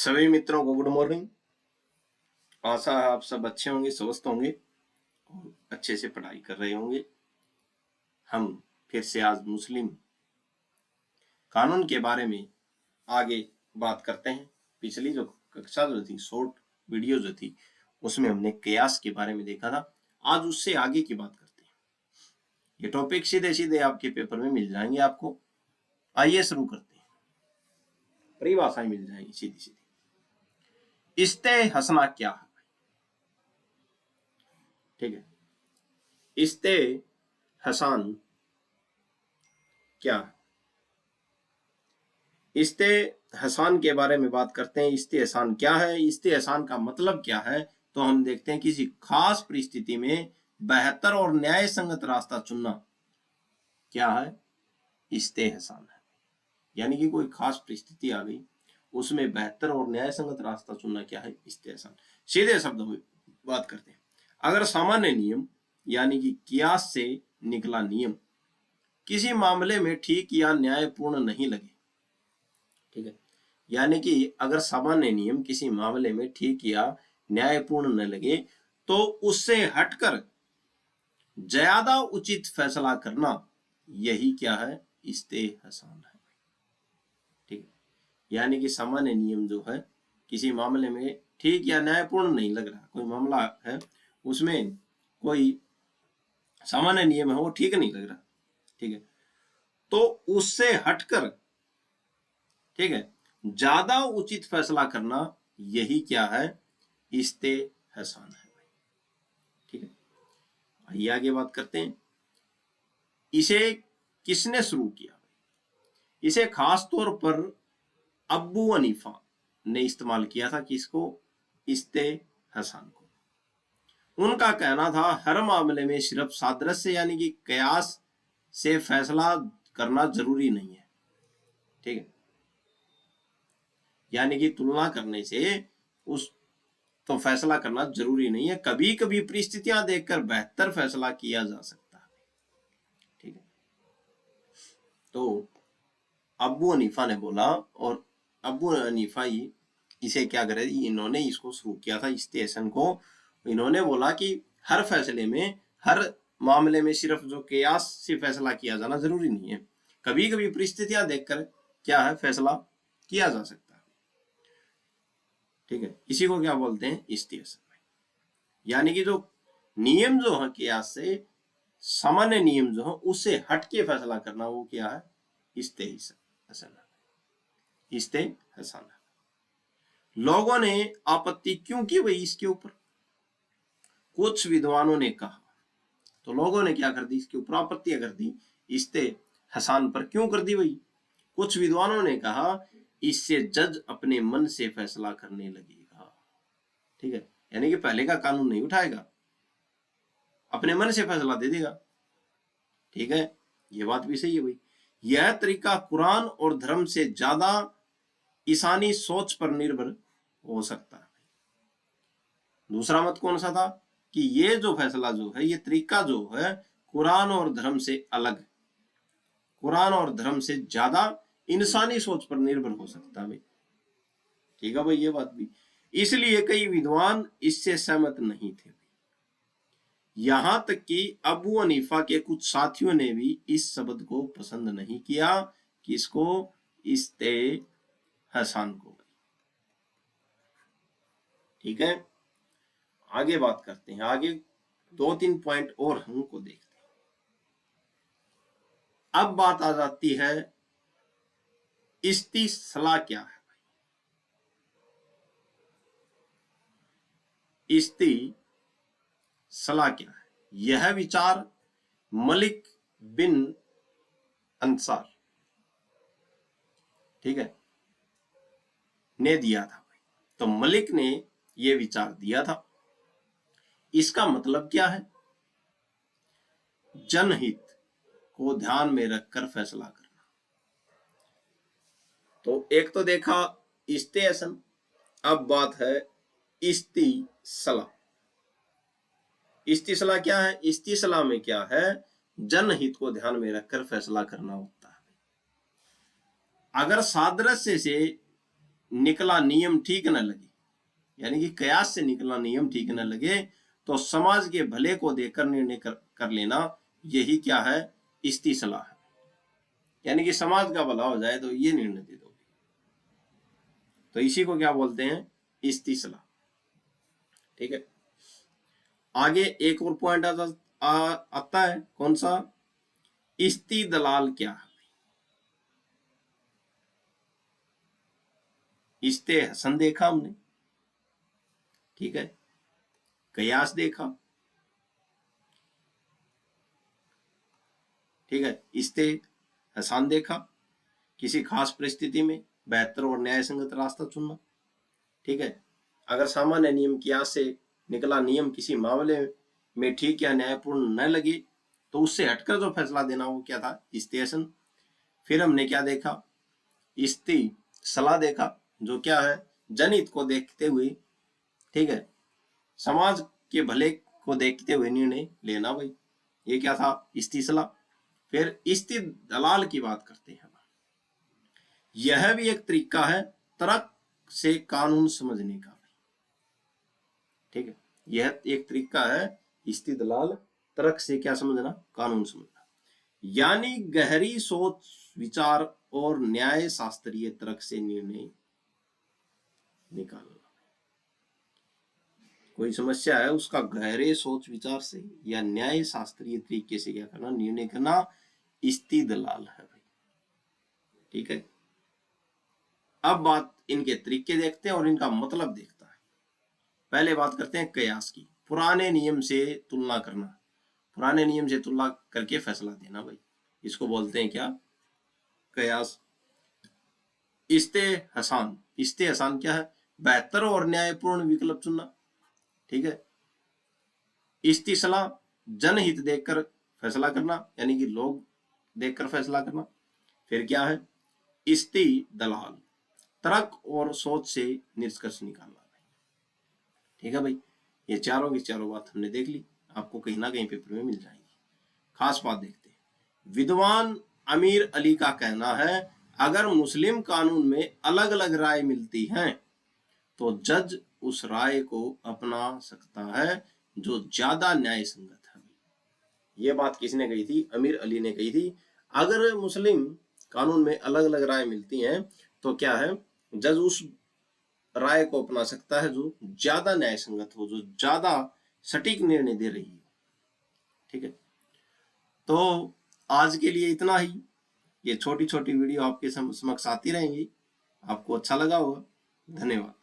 सभी मित्रों को गुड मॉर्निंग। आशा है आप सब अच्छे होंगे, स्वस्थ होंगे और अच्छे से पढ़ाई कर रहे होंगे। हम फिर से आज मुस्लिम कानून के बारे में आगे बात करते हैं। पिछली जो कक्षा जो थी, शॉर्ट वीडियो जो थी, उसमें हमने कयास के बारे में देखा था। आज उससे आगे की बात करते हैं। ये टॉपिक सीधे सीधे आपके पेपर में मिल जाएंगे आपको। आइए शुरू करते हैं। परिभाषाएं मिल जाएंगी सीधी सीधी। इस्ते हसना क्या है? ठीक है, इस्ते हसान क्या है? इस्ते हसान के बारे में बात करते हैं। इस्ते हसान क्या है, इस्ते हसान का मतलब क्या है? तो हम देखते हैं किसी खास परिस्थिति में बेहतर और न्याय संगत रास्ता चुनना क्या है? इस्ते हसान है। यानी कि कोई खास परिस्थिति आ गई, उसमें बेहतर और न्याय संगत रास्ता चुनना क्या है? इस्ते हसान। सीधे शब्दों में बात करते हैं। अगर सामान्य नियम यानी कि कियास से निकला नियम किसी मामले में ठीक या न्यायपूर्ण नहीं लगे, ठीक है, यानी कि अगर सामान्य नियम किसी मामले में ठीक या न्यायपूर्ण न लगे तो उससे हटकर ज्यादा उचित फैसला करना, यही क्या है? इस्ते हसान है। ठीक है, यानी कि सामान्य नियम जो है किसी मामले में ठीक या न्यायपूर्ण नहीं लग रहा, कोई मामला है उसमें कोई सामान्य नियम है वो ठीक नहीं लग रहा, ठीक है, तो उससे हटकर, ठीक है, ज्यादा उचित फैसला करना, यही क्या है? इस्ते हसान है। ठीक है, आइए आगे बात करते हैं। इसे किसने शुरू किया? इसे खास तौर पर अब्बू हनीफा ने इस्तेमाल किया था। किसको? इस्ते हसान को। उनका कहना था हर मामले में सिर्फ सादृश्य यानी कि कयास से फैसला करना जरूरी नहीं है। ठीक है, यानी कि तुलना करने से उस तो फैसला करना जरूरी नहीं है, कभी कभी परिस्थितियां देखकर बेहतर फैसला किया जा सकता है। ठीक है, तो अब्बू हनीफा ने बोला, और अब्बू हनीफा ही इसे क्या करे, इन्होंने इसको शुरू किया था इस्ते हसन को। इन्होंने बोला कि हर फैसले में, हर मामले में सिर्फ जो कयास से फैसला किया जाना जरूरी नहीं है, कभी कभी परिस्थितियां देखकर क्या है, फैसला किया जा सकता है। ठीक है, इसी को क्या बोलते हैं? इस्ते हसन। यानी कि जो नियम जो है कियास से, सामान्य नियम जो है उससे हटके फैसला करना, वो क्या है? इस्ते हसन, इस्ते हसन। लोगों ने आपत्ति क्यों की भाई इसके ऊपर? कुछ विद्वानों ने कहा, तो लोगों ने क्या कर दी, इसके ऊपर आपत्तियां कर दी। इस्ते हसान पर क्यों कर दी भाई? कुछ विद्वानों ने कहा इससे जज अपने मन से फैसला करने लगेगा। ठीक है, यानी कि पहले का कानून नहीं उठाएगा, अपने मन से फैसला दे देगा। ठीक है, ये बात भी सही है भाई। यह तरीका कुरान और धर्म से ज्यादा इंसानी सोच पर निर्भर हो सकता है। दूसरा मत कौन सा था? कि ये जो फैसला जो है, ये तरीका जो है, कुरान और धर्म से अलग, कुरान और धर्म से ज्यादा इंसानी सोच पर निर्भर हो सकता है। ठीक है भाई, ये बात भी, इसलिए कई विद्वान इससे सहमत नहीं थे। यहां तक कि अबू हनीफा के कुछ साथियों ने भी इस शब्द को पसंद नहीं किया। किसको? इस्ते हसान को। ठीक है, आगे बात करते हैं। आगे दो तीन पॉइंट और हमको देखते हैं। अब बात आ जाती है इस्तिसला क्या है? इस्तिसला क्या है? यह विचार मलिक बिन अंसार, ठीक है, ने दिया था। तो मलिक ने यह विचार दिया था। इसका मतलब क्या है? जनहित को ध्यान में रखकर फैसला करना। तो एक तो देखा इस्ते हसन, अब बात है इस्तिसला। इस्तिसला क्या है? इस्तिसला में क्या है? जनहित को ध्यान में रखकर फैसला करना होता है। अगर सादृश्य से निकला नियम ठीक न लगे, यानी कि कयास से निकला नियम ठीक न लगे तो समाज के भले को देखकर निर्णय कर लेना, यही क्या है, इस्तिसलाह है। यानी कि समाज का भला हो जाए तो ये निर्णय दे दो, तो इसी को क्या बोलते हैं, इस्तिसलाह। ठीक है, आगे एक और पॉइंट आता है, कौन सा, इस्तिदलाल क्या है। इस्तेहसन देखा हमने, ठीक है, कयास देखा, ठीक है, इस्तेहसान देखा, किसी खास परिस्थिति में बेहतर और न्याय संगत रास्ता चुनना। ठीक है, अगर सामान्य नियम कियास से निकला नियम किसी मामले में ठीक या न्यायपूर्ण न लगे तो उससे हटकर जो फैसला देना वो क्या था, इस्तेहसन। फिर हमने क्या देखा, इस्तिसलाह देखा, जो क्या है, जनहित को देखते हुए, ठीक है, समाज के भले को देखते हुए निर्णय लेना, भाई ये क्या था, इस्तिसलाह। फिर इस्तिदलाल की बात करते हैं, यह भी एक तरीका है तर्क से कानून समझने का। ठीक है, यह एक तरीका है इस्तिदलाल, तर्क से क्या समझना, कानून समझना, यानी गहरी सोच विचार और न्याय शास्त्रीय तर्क से निर्णय निकालना। कोई समस्या है उसका गहरे सोच विचार से या न्याय शास्त्रीय तरीके से क्या करना, निर्णय करना, इस्तिदलाल है भाई। ठीक है, अब बात इनके तरीके देखते हैं और इनका मतलब देखता है। पहले बात करते हैं कयास की, पुराने नियम से तुलना करना, पुराने नियम से तुलना करके फैसला देना, भाई इसको बोलते हैं क्या, कयास। इस्तेहसान, इस्तेहसान क्या है, बेहतर और न्यायपूर्ण विकल्प चुनना। ठीक है, इस्तिसलाह, जनहित देखकर फैसला करना, यानी कि लोग देखकर फैसला करना। फिर क्या है, इस्तिदलाल, तर्क और सोच से निष्कर्ष निकालना। ठीक है भाई, ये चारों की चारों बात हमने देख ली, आपको कहीं ना कहीं पेपर में मिल जाएंगी। खास बात देखते हैं, विद्वान अमीर अली का कहना है, अगर मुस्लिम कानून में अलग अलग राय मिलती हैं तो जज उस राय को अपना सकता है जो ज्यादा न्याय संगत है। ये बात किसने कही थी, अमीर अली ने कही थी, अगर मुस्लिम कानून में अलग अलग राय मिलती हैं तो क्या है, जज उस राय को अपना सकता है जो ज्यादा न्याय संगत हो, जो ज्यादा सटीक निर्णय दे रही है। ठीक है, तो आज के लिए इतना ही। ये छोटी छोटी वीडियो आपके समक्ष आती रहेंगी, आपको अच्छा लगा होगा। धन्यवाद।